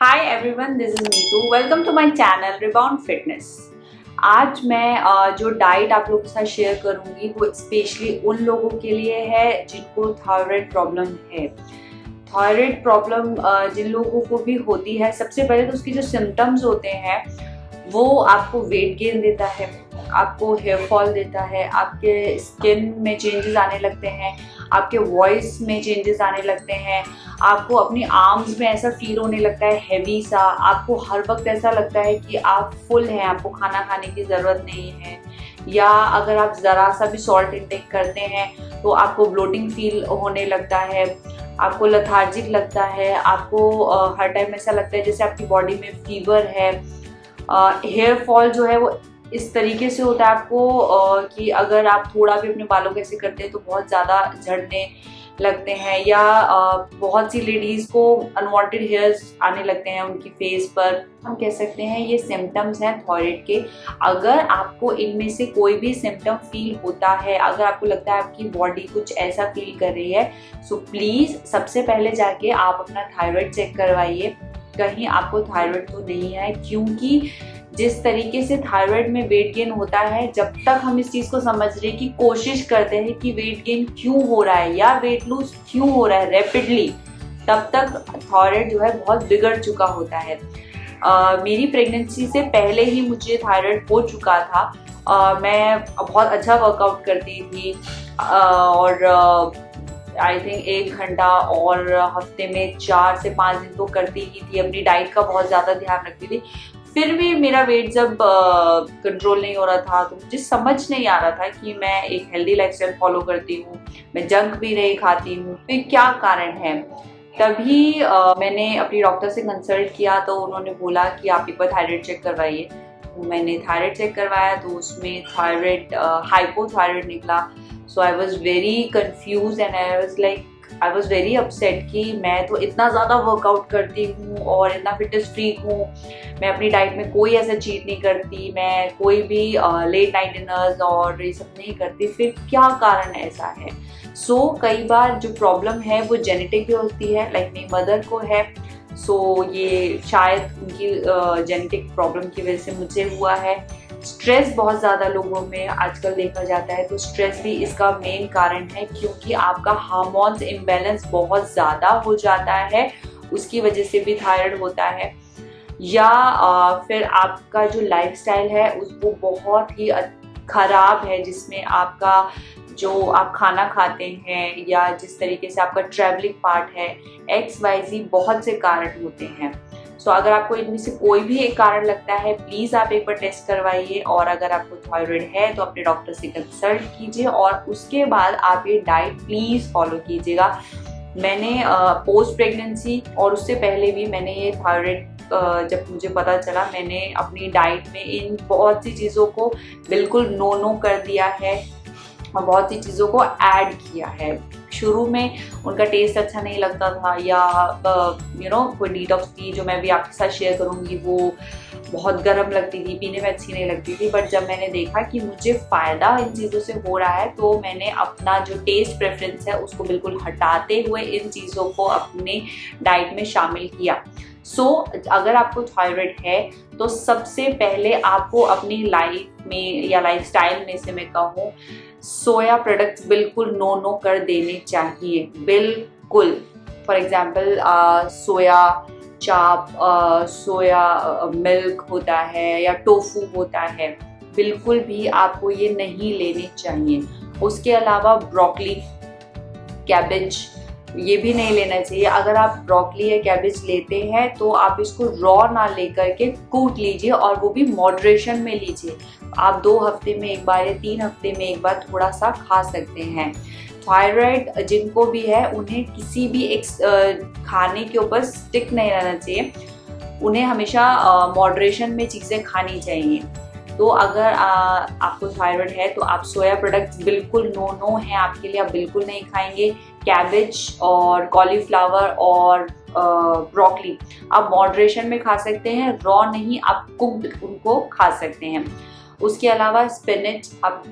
Hi everyone, this is Neetu. Welcome to my channel Rebound Fitness. आज मैं जो diet आप लोगों के साथ शेयर करूंगी वो स्पेशली उन लोगों के लिए है जिनको थायराइड प्रॉब्लम है। थायराइड प्रॉब्लम जिन लोगों को भी होती है, सबसे पहले तो उसकी जो सिम्टम्स होते हैं वो आपको वेट गेन देता है, आपको हेयर फॉल देता है, आपके स्किन में चेंजेस आने लगते हैं, आपके वॉइस में चेंजेस आने लगते हैं, आपको अपनी आर्म्स में ऐसा फील होने लगता है हैवी सा, आपको हर वक्त ऐसा लगता है कि आप फुल हैं, आपको खाना खाने की ज़रूरत नहीं है। या अगर आप ज़रा सा भी सॉल्ट इंटेक करते हैं तो आपको ब्लोटिंग फील होने लगता है, आपको लथार्जिक लगता है, आपको हर टाइम ऐसा लगता है जैसे आपकी बॉडी में फीवर है। हेयर फॉल जो है वो इस तरीके से होता है आपको कि अगर आप थोड़ा भी अपने बालों को ऐसे करते हैं तो बहुत ज़्यादा झड़ने लगते हैं। या बहुत सी लेडीज़ को अनवांटेड हेयर्स आने लगते हैं उनकी फेस पर। हम कह सकते हैं ये सिम्टम्स हैं थायराइड के। अगर आपको इनमें से कोई भी सिम्टम फील होता है, अगर आपको लगता है आपकी बॉडी कुछ ऐसा फील कर रही है, सो प्लीज़ सबसे पहले जाके आप अपना थायराइड चेक करवाइए, कहीं आपको थायराइड तो नहीं है। क्योंकि जिस तरीके से थायराइड में वेट गेन होता है, जब तक हम इस चीज़ को समझने की कोशिश करते हैं कि वेट गेन क्यों हो रहा है या वेट लूज क्यों हो रहा है रैपिडली, तब तक थायराइड जो है बहुत बिगड़ चुका होता है। मेरी प्रेगनेंसी से पहले ही मुझे थायराइड हो चुका था। मैं बहुत अच्छा वर्कआउट करती थी और आई थिंक 1 घंटा और हफ्ते में 4 से 5 दिन तो करती ही थी। अपनी डाइट का बहुत ज़्यादा ध्यान रखती थी। फिर भी मेरा वेट जब कंट्रोल नहीं हो रहा था तो मुझे समझ नहीं आ रहा था कि मैं एक हेल्दी लाइफस्टाइल फॉलो करती हूँ, मैं जंक भी नहीं खाती हूँ, फिर क्या कारण है। तभी मैंने अपनी डॉक्टर से कंसल्ट किया तो उन्होंने बोला कि आप एक बार थायराइड चेक करवाइए। तो मैंने थायराइड चेक करवाया तो उसमें थायराइड हाइपोथायराइड निकला। So I was very confuse and I was very upset कि मैं तो इतना ज़्यादा वर्कआउट करती हूँ और इतना फिटनेस फ्रीक हूँ, मैं अपनी डाइट में कोई ऐसा चीट नहीं करती, मैं कोई भी लेट नाइट डिनर्स और ये सब नहीं करती, फिर क्या कारण ऐसा है। सो कई बार जो प्रॉब्लम है वो जेनेटिक भी होती है, लाइक मेरी मदर को है। सो ये शायद उनकी जेनेटिक प्रॉब्लम की वजह से मुझे हुआ है। स्ट्रेस बहुत ज़्यादा लोगों में आजकल देखा जाता है, तो स्ट्रेस भी इसका मेन कारण है, क्योंकि आपका हार्मोन्स इम्बैलेंस बहुत ज़्यादा हो जाता है, उसकी वजह से भी थायराइड होता है। या फिर आपका जो लाइफस्टाइल है वो बहुत ही खराब है, जिसमें आपका जो आप खाना खाते हैं या जिस तरीके से आपका ट्रैवलिंग पार्ट है, XYZ बहुत से कारण होते हैं। सो अगर आपको इनमें से कोई भी एक कारण लगता है, प्लीज़ आप एक बार टेस्ट करवाइए। और अगर आपको थायराइड है तो अपने डॉक्टर से कंसल्ट कीजिए और उसके बाद आप ये डाइट प्लीज़ फॉलो कीजिएगा। मैंने पोस्ट प्रेगनेंसी और उससे पहले भी मैंने ये थायराइड जब मुझे पता चला, मैंने अपनी डाइट में इन बहुत सी चीज़ों को बिल्कुल नो कर दिया है और बहुत सी चीज़ों को ऐड किया है। शुरू में उनका टेस्ट अच्छा नहीं लगता था, या कोई डिटॉक्स टी जो मैं भी आपके साथ शेयर करूँगी वो बहुत गर्म लगती थी, पीने में अच्छी नहीं लगती थी। बट जब मैंने देखा कि मुझे फ़ायदा इन चीज़ों से हो रहा है तो मैंने अपना जो टेस्ट प्रेफरेंस है उसको बिल्कुल हटाते हुए इन चीज़ों को अपने डाइट में शामिल किया। सो अगर आपको थायराइड है तो सबसे पहले आपको अपनी लाइफ में या लाइफस्टाइल में से मैं कहूँ, सोया प्रोडक्ट्स बिल्कुल नो कर देने चाहिए, बिल्कुल। फॉर एग्जांपल सोया चाप, सोया मिल्क होता है या टोफू होता है, बिल्कुल भी आपको ये नहीं लेने चाहिए। उसके अलावा ब्रोकली, कैबेज, ये भी नहीं लेना चाहिए। अगर आप ब्रोकली या कैबेज लेते हैं तो आप इसको रॉ ना लेकर के कूट लीजिए, और वो भी मॉडरेशन में लीजिए। आप 2 हफ्ते में एक बार या 3 हफ्ते में एक बार थोड़ा सा खा सकते हैं। थायराइड जिनको भी है उन्हें किसी भी एक खाने के ऊपर स्टिक नहीं रहना चाहिए, उन्हें हमेशा मॉडरेशन में चीज़ें खानी चाहिए। तो अगर आपको थायराइड है तो आप सोया प्रोडक्ट्स बिल्कुल नो हैं आपके लिए, आप बिल्कुल नहीं खाएंगे। कैबेज और कॉलीफ्लावर और ब्रोकली आप मॉडरेशन में खा सकते हैं, रॉ नहीं, आप कुक्ड उनको खा सकते हैं। उसके अलावा स्पिनच आप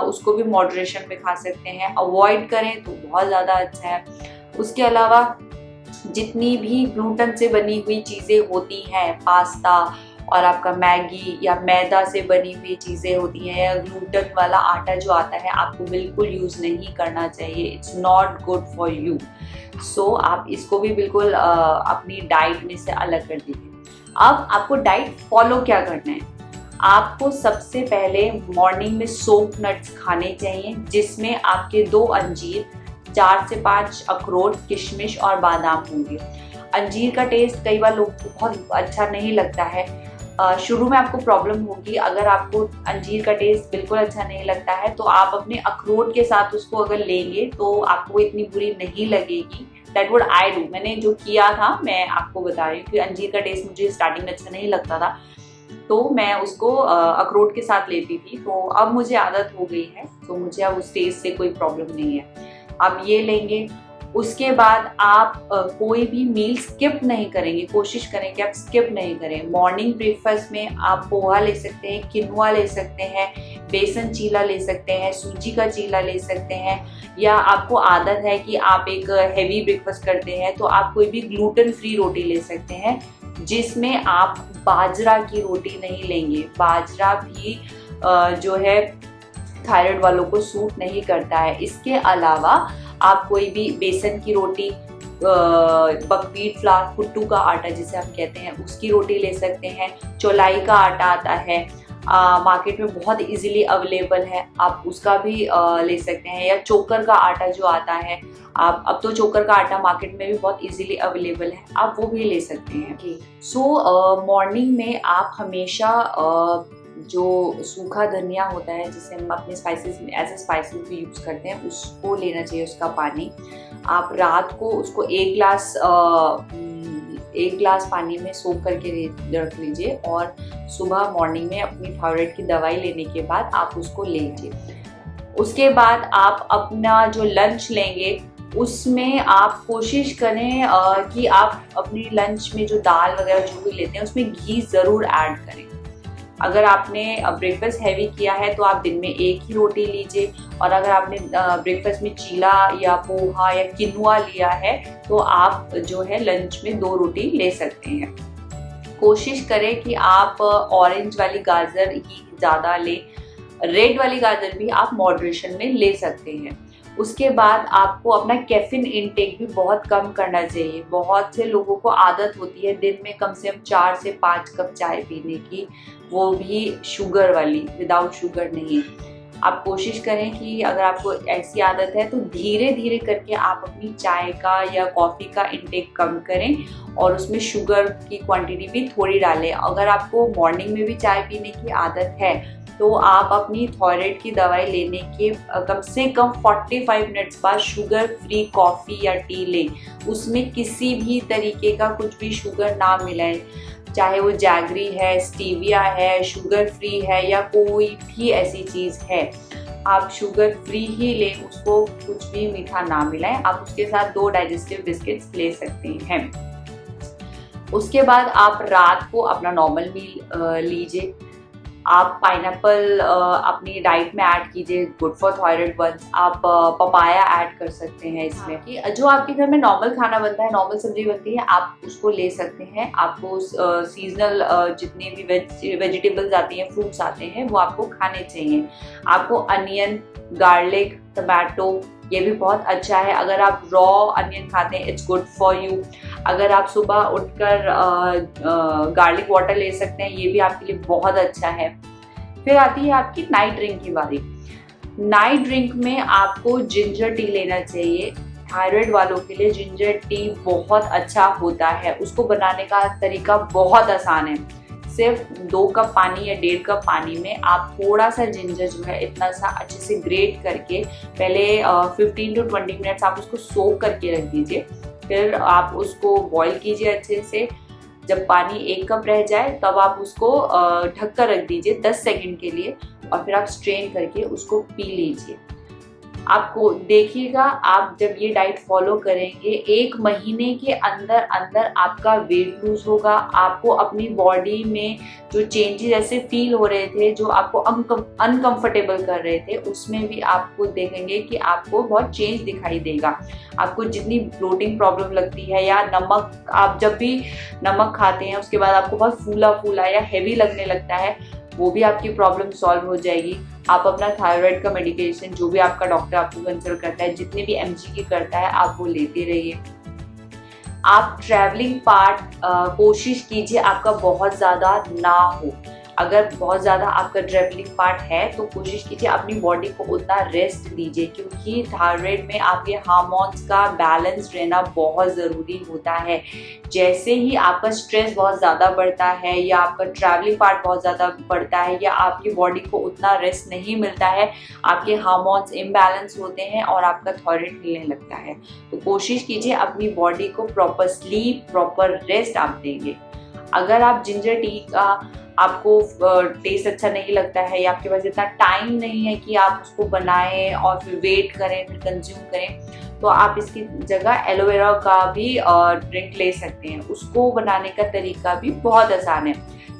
उसको भी मॉडरेशन में खा सकते हैं, अवॉइड करें तो बहुत ज़्यादा अच्छा है। उसके अलावा जितनी भी ग्लूटेन से बनी हुई चीज़ें होती हैं, पास्ता और आपका मैगी या मैदा से बनी हुई चीज़ें होती हैं या ग्लूटेन वाला आटा जो आता है, आपको बिल्कुल यूज़ नहीं करना चाहिए। It's not good for you. So आप इसको भी बिल्कुल अपनी डाइट में से अलग कर दीजिए। अब आपको डाइट फॉलो क्या करना है? आपको सबसे पहले मॉर्निंग में सोप नट्स खाने चाहिए, जिसमें आपके 2 अंजीर, 4 से 5 अखरोट, किशमिश और बादाम होंगे। अंजीर का टेस्ट कई बार लोगों को बहुत अच्छा नहीं लगता है। शुरू में आपको प्रॉब्लम होगी। अगर आपको अंजीर का टेस्ट बिल्कुल अच्छा नहीं लगता है तो आप अपने अखरोट के साथ उसको अगर लेंगे तो आपको इतनी बुरी नहीं लगेगी। That would I do. मैंने जो किया था मैं आपको बता रही हूँ कि अंजीर का टेस्ट मुझे स्टार्टिंग में अच्छा नहीं लगता था, तो मैं उसको अखरोट के साथ लेती थी। तो अब मुझे आदत हो गई है, तो मुझे अब उस टेस्ट से कोई प्रॉब्लम नहीं है। आप ये लेंगे। उसके बाद आप कोई भी मील स्किप नहीं करेंगे। कोशिश करें कि आप स्किप नहीं करें। मॉर्निंग ब्रेकफास्ट में आप पोहा ले सकते हैं, किनुआ ले सकते हैं, बेसन चीला ले सकते हैं, सूजी का चीला ले सकते हैं, या आपको आदत है कि आप एक हेवी ब्रेकफास्ट करते हैं तो आप कोई भी ग्लूटेन फ्री रोटी ले सकते हैं, जिसमें आप बाजरा की रोटी नहीं लेंगे। बाजरा भी जो है थायराइड वालों को सूट नहीं करता है। इसके अलावा आप कोई भी बेसन की रोटी, बकव्हीट फ्लावर, कुट्टू का आटा जिसे हम कहते हैं, उसकी रोटी ले सकते हैं। चौलाई का आटा आता है, मार्केट में बहुत इजीली अवेलेबल है, आप उसका भी ले सकते हैं। या चोकर का आटा जो आता है, आप अब तो चोकर का आटा मार्केट में भी बहुत इजीली अवेलेबल है, आप वो भी ले सकते हैं। सो मॉर्निंग में आप हमेशा जो सूखा धनिया होता है, जिसे हम अपने स्पाइसेस में एज ए स्पाइसेस भी यूज़ करते हैं, उसको लेना चाहिए, उसका पानी। आप रात को उसको 1 ग्लास पानी में सोख करके रख लीजिए और सुबह मॉर्निंग में अपनी थायराइड की दवाई लेने के बाद आप उसको लीजिए। उसके बाद आप अपना जो लंच लेंगे उसमें आप कोशिश करें कि आप अपनी लंच में जो दाल वगैरह जो भी लेते हैं उसमें घी ज़रूर ऐड करें। अगर आपने ब्रेकफास्ट हैवी किया है तो आप दिन में 1 ही रोटी लीजिए, और अगर आपने ब्रेकफास्ट में चीला या पोहा या किनुआ लिया है तो आप जो है लंच में 2 रोटी ले सकते हैं। कोशिश करें कि आप ऑरेंज वाली गाजर ही ज़्यादा लें, रेड वाली गाजर भी आप मॉडरेशन में ले सकते हैं। उसके बाद आपको अपना कैफीन इनटेक भी बहुत कम करना चाहिए। बहुत से लोगों को आदत होती है दिन में कम से कम 4 से 5 कप चाय पीने की, वो भी शुगर वाली, विदाउट शुगर नहीं। आप कोशिश करें कि अगर आपको ऐसी आदत है तो धीरे धीरे करके आप अपनी चाय का या कॉफ़ी का इनटेक कम करें और उसमें शुगर की क्वांटिटी भी थोड़ी डालें। अगर आपको मॉर्निंग में भी चाय पीने की आदत है तो आप अपनी थायराइड की दवाई लेने के कम से कम 45 मिनट्स बाद शुगर फ्री कॉफ़ी या टी लें। उसमें किसी भी तरीके का कुछ भी शुगर ना मिलाएं, चाहे वो जैगरी है, स्टीविया है, शुगर फ्री है या कोई भी ऐसी चीज़ है, आप शुगर फ्री ही लें, उसको कुछ भी मीठा ना मिलाएं। आप उसके साथ 2 डाइजेस्टिव बिस्किट्स ले सकते हैं। उसके बाद आप रात को अपना नॉर्मल मील लीजिए। आप पाइनएप्पल अपनी डाइट में ऐड कीजिए, गुड फॉर थायराइड वंस। आप पपाया ऐड कर सकते हैं इसमें। कि जो आपके घर में नॉर्मल खाना बनता है, नॉर्मल सब्जी बनती है, आप उसको ले सकते हैं। आपको सीजनल जितने भी वेजिटेबल्स आती हैं, फ्रूट्स आते हैं, वो आपको खाने चाहिए। आपको अनियन, गार्लिक, टमाटो ये भी बहुत अच्छा है। अगर आप रॉ अनियन खाते हैं, इट्स गुड फॉर यू। अगर आप सुबह उठकर गार्लिक वाटर ले सकते हैं, ये भी आपके लिए बहुत अच्छा है। फिर आती है आपकी नाइट ड्रिंक की बारी। नाइट ड्रिंक में आपको जिंजर टी लेना चाहिए। थायराइड वालों के लिए जिंजर टी बहुत अच्छा होता है। उसको बनाने का तरीका बहुत आसान है। सिर्फ 2 कप पानी या 1.5 कप पानी में आप थोड़ा सा जिंजर जो है इतना सा अच्छे से ग्रेट करके पहले 15 to 20 मिनट्स आप उसको सोक करके रख दीजिए। फिर आप उसको बॉईल कीजिए अच्छे से। जब पानी 1 कप रह जाए तब आप उसको ढक कर रख दीजिए 10 सेकंड के लिए, और फिर आप स्ट्रेन करके उसको पी लीजिए। आपको देखिएगा, आप जब ये डाइट फॉलो करेंगे 1 महीने के अंदर अंदर आपका वेट लूज होगा। आपको अपनी बॉडी में जो चेंजेस ऐसे फील हो रहे थे, जो आपको अनकंफर्टेबल कर रहे थे, उसमें भी आपको देखेंगे कि आपको बहुत चेंज दिखाई देगा। आपको जितनी ब्लोटिंग प्रॉब्लम लगती है या नमक, आप जब भी नमक खाते हैं उसके बाद आपको बहुत फूला फूला या हैवी लगने लगता है, वो भी आपकी प्रॉब्लम सॉल्व हो जाएगी। आप अपना थायराइड का मेडिकेशन जो भी आपका डॉक्टर आपको कंसल्ट करता है, जितने भी mg की करता है, आप वो लेते रहिए। आप ट्रैवलिंग पार्ट कोशिश कीजिए आपका बहुत ज़्यादा ना हो। अगर बहुत ज़्यादा आपका ट्रैवलिंग पार्ट है तो कोशिश कीजिए अपनी बॉडी को उतना रेस्ट दीजिए, क्योंकि थायराइड में आपके हार्मोन्स का बैलेंस रहना बहुत ज़रूरी होता है। जैसे ही आपका स्ट्रेस बहुत ज़्यादा बढ़ता है या आपका ट्रैवलिंग पार्ट बहुत ज़्यादा बढ़ता है या आपकी बॉडी को उतना रेस्ट नहीं मिलता है, आपके हार्मोन्स इम्बैलेंस होते हैं और आपका थायराइड हिलने लगता है। तो कोशिश कीजिए अपनी बॉडी को प्रॉपर स्लीप, प्रॉपर रेस्ट आप देंगे। अगर आप जिंजर टी का आपको टेस्ट अच्छा नहीं लगता है या आपके पास इतना टाइम नहीं है कि आप उसको बनाएं और फिर वेट करें, फिर कंज्यूम करें, तो आप इसकी जगह एलोवेरा का भी ड्रिंक ले सकते हैं। उसको बनाने का तरीका भी बहुत आसान है।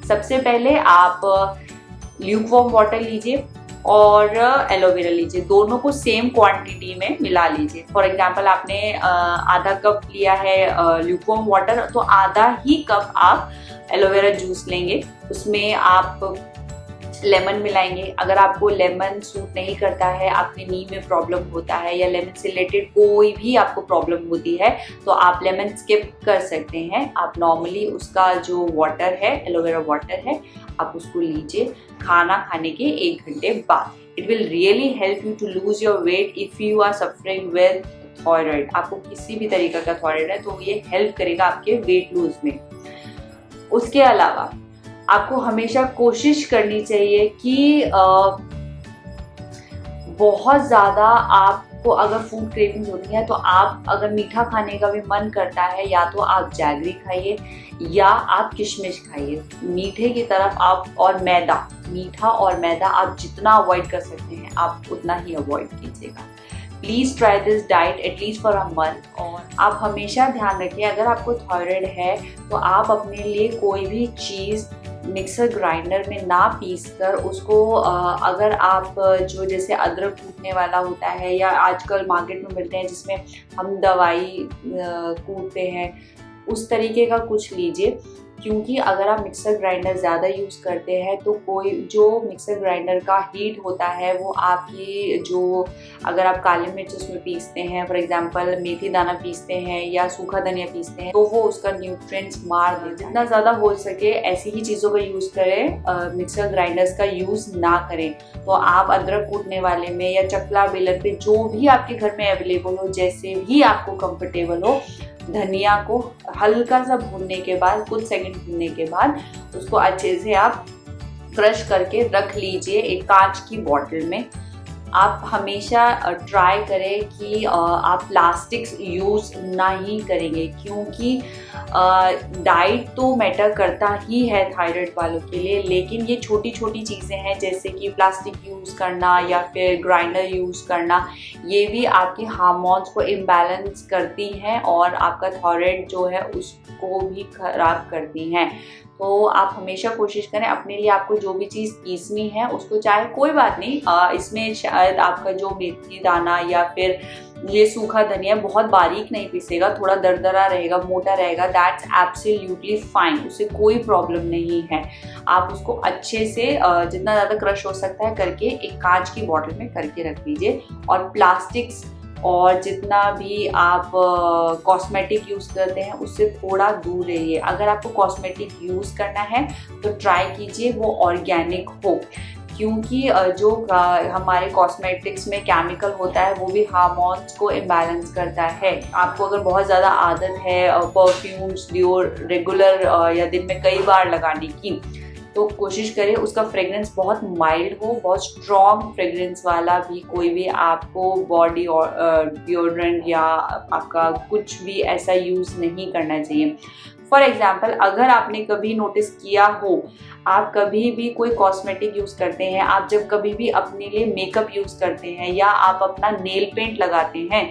सबसे पहले आप ल्यूकवार्म वाटर लीजिए और एलोवेरा लीजिए, दोनों को सेम क्वांटिटी में मिला लीजिए। फॉर एग्जांपल आपने आधा कप लिया है ल्यूकवार्म वाटर, तो आधा ही कप आप एलोवेरा जूस लेंगे। उसमें आप लेमन मिलाएंगे। अगर आपको लेमन सूट नहीं करता है, आपके नी में प्रॉब्लम होता है या लेमन से रिलेटेड कोई भी आपको प्रॉब्लम होती है, तो आप लेमन स्किप कर सकते हैं। आप नॉर्मली उसका जो वाटर है, एलोवेरा वाटर है, आप उसको लीजिए खाना खाने के 1 घंटे बाद। It will really help you to lose your weight if you are suffering with thyroid. आपको किसी भी तरीका का थायराइड है तो ये हेल्प करेगा आपके वेट लूज में। उसके अलावा आपको हमेशा कोशिश करनी चाहिए कि बहुत ज़्यादा आपको अगर फूड क्रेविंग्स होती है तो आप अगर मीठा खाने का भी मन करता है, या तो आप जैगरी खाइए या आप किशमिश खाइए। मीठे की तरफ आप, और मैदा, मीठा और मैदा आप जितना अवॉइड कर सकते हैं आप उतना ही अवॉइड कीजिएगा। Please try this diet at least for a month. और आप हमेशा ध्यान रखिए, अगर आपको थायराइड है तो आप अपने लिए कोई भी चीज़ मिक्सर ग्राइंडर में ना पीस कर उसको अगर आप जो जैसे अदरक कूटने वाला होता है या आजकल मार्केट में मिलते हैं जिसमें हम दवाई कूटते हैं, उस तरीके का कुछ लीजिए। क्योंकि अगर आप मिक्सर ग्राइंडर ज़्यादा यूज़ करते हैं तो कोई जो मिक्सर ग्राइंडर का हीट होता है वो आपकी जो, अगर आप काली मिर्च उसमें पीसते हैं, फॉर एग्जांपल मेथी दाना पीसते हैं या सूखा धनिया पीसते हैं, तो वो उसका न्यूट्रिएंट्स मार दे। जितना ज़्यादा हो सके ऐसी ही चीज़ों का यूज़ करें, मिक्सर ग्राइंडर्स का यूज़ ना करें। तो आप अदरक कूटने वाले में या चकला बेलन पे, जो भी आपके घर में अवेलेबल हो, जैसे भी आपको कंफर्टेबल हो, धनिया को हल्का सा भूनने के बाद, कुछ सेकंड भूनने के बाद उसको अच्छे से आप क्रश करके रख लीजिए एक कांच की बॉटल में। आप हमेशा ट्राई करें कि आप प्लास्टिक्स यूज़ ना ही करेंगे, क्योंकि डाइट तो मैटर करता ही है थायराइड वालों के लिए, लेकिन ये छोटी छोटी चीज़ें हैं जैसे कि प्लास्टिक यूज़ करना या फिर ग्राइंडर यूज़ करना, ये भी आपके हार्मोन्स को इम्बैलेंस करती हैं और आपका थायराइड जो है उसको भी खराब करती हैं। तो आप हमेशा कोशिश करें अपने लिए, आपको जो भी चीज़ पीसनी है उसको, चाहे कोई बात नहीं, इसमें शायद आपका जो मेथी दाना या फिर ये सूखा धनिया बहुत बारीक नहीं पीसेगा, थोड़ा दरदरा रहेगा, मोटा रहेगा, दैट्स एब्सोल्युटली फाइन, उससे कोई प्रॉब्लम नहीं है। आप उसको अच्छे से जितना ज़्यादा क्रश हो सकता है करके एक कांच की बॉटल में करके रख लीजिए। और प्लास्टिक्स और जितना भी आप कॉस्मेटिक यूज़ करते हैं उससे थोड़ा दूर रहिए। अगर आपको कॉस्मेटिक यूज़ करना है तो ट्राई कीजिए वो ऑर्गेनिक हो, क्योंकि जो हमारे कॉस्मेटिक्स में केमिकल होता है वो भी हार्मोन्स को इम्बैलेंस करता है। आपको अगर बहुत ज़्यादा आदत है परफ्यूम्स, डिओर रेगुलर या दिन में कई बार लगाने की, तो कोशिश करें उसका फ्रेग्रेंस बहुत माइल्ड हो, बहुत स्ट्रॉन्ग फ्रेग्रेंस वाला भी कोई भी आपको बॉडी डिओड्रेंट या आपका कुछ भी ऐसा यूज़ नहीं करना चाहिए। फॉर एग्जाम्पल, अगर आपने कभी नोटिस किया हो, आप कभी भी कोई कॉस्मेटिक यूज करते हैं, आप जब कभी भी अपने लिए मेकअप यूज करते हैं या आप अपना नेल पेंट लगाते हैं,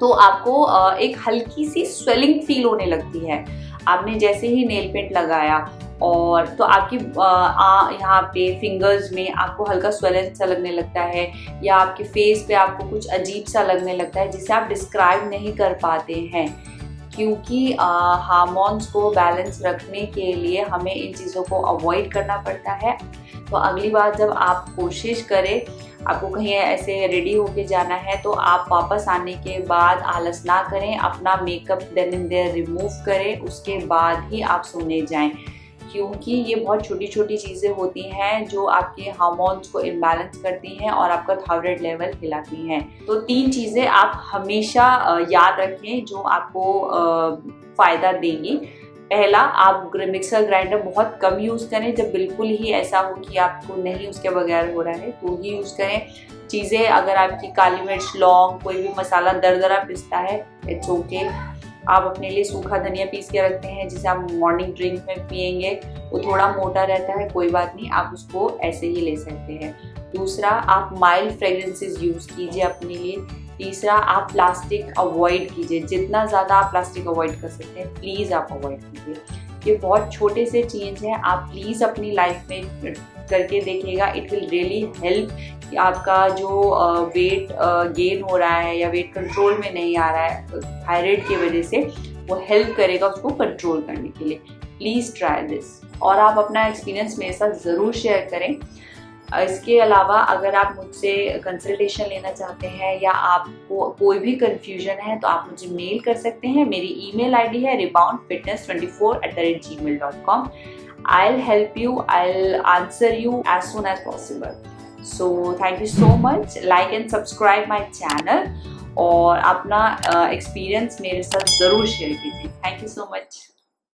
तो आपको एक हल्की सी स्वेलिंग फील होने लगती है। आपने जैसे ही नेल पेंट लगाया और तो आपकी यहाँ पे फिंगर्स में आपको हल्का स्वेलन सा लगने लगता है, या आपके फेस पे आपको कुछ अजीब सा लगने लगता है जिसे आप डिस्क्राइब नहीं कर पाते हैं, क्योंकि हार्मोन्स को बैलेंस रखने के लिए हमें इन चीज़ों को अवॉइड करना पड़ता है। तो अगली बार जब आप कोशिश करें, आपको कहीं ऐसे रेडी होके जाना है, तो आप वापस आने के बाद आलस ना करें, अपना makeup then and there remove करें, उसके बाद ही आप सोने जाएं, क्योंकि ये बहुत छोटी छोटी चीज़ें होती हैं जो आपके हार्मोन्स को इम्बैलेंस करती हैं और आपका थायराइड लेवल हिलाती हैं। तो 3 चीज़ें आप हमेशा याद रखें जो आपको फ़ायदा देंगी। पहला, आप मिक्सर ग्राइंडर बहुत कम यूज़ करें, जब बिल्कुल ही ऐसा हो कि आपको नहीं उसके बगैर हो रहा है तो ही यूज़ करें। चीज़ें अगर आपकी काली मिर्च, लौंग, कोई भी मसाला दरदरा पिसता है, इट्स ओके। आप अपने लिए सूखा धनिया पीस के रखते हैं जिसे आप मॉर्निंग ड्रिंक में पिएंगे, वो थोड़ा मोटा रहता है, कोई बात नहीं, आप उसको ऐसे ही ले सकते हैं। दूसरा, आप माइल्ड फ्रेग्रेंसेस यूज़ कीजिए अपने लिए। तीसरा, आप प्लास्टिक अवॉइड कीजिए, जितना ज़्यादा आप प्लास्टिक अवॉइड कर सकते हैं प्लीज़ आप अवॉइड कीजिए। ये बहुत छोटे से चेंज हैं, आप प्लीज़ अपनी लाइफ में करके देखिएगा। इट विल रियली हेल्प कि आपका जो वेट गेन हो रहा है या वेट कंट्रोल में नहीं आ रहा है थायराइड की वजह से, वो हेल्प करेगा उसको कंट्रोल करने के लिए। प्लीज़ ट्राई दिस, और आप अपना एक्सपीरियंस मेरे साथ ज़रूर शेयर करें। इसके अलावा अगर आप मुझसे कंसल्टेशन लेना चाहते हैं या आपको कोई भी कन्फ्यूजन है तो आप मुझे मेल कर सकते हैं। मेरी ईमेल आईडी है reboundfitness24@gmail.com। I'll help you, I'll answer you as soon as possible. So thank you so much. Like and subscribe my channel और अपना एक्सपीरियंस मेरे साथ ज़रूर शेयर कीजिए। Thank you so much.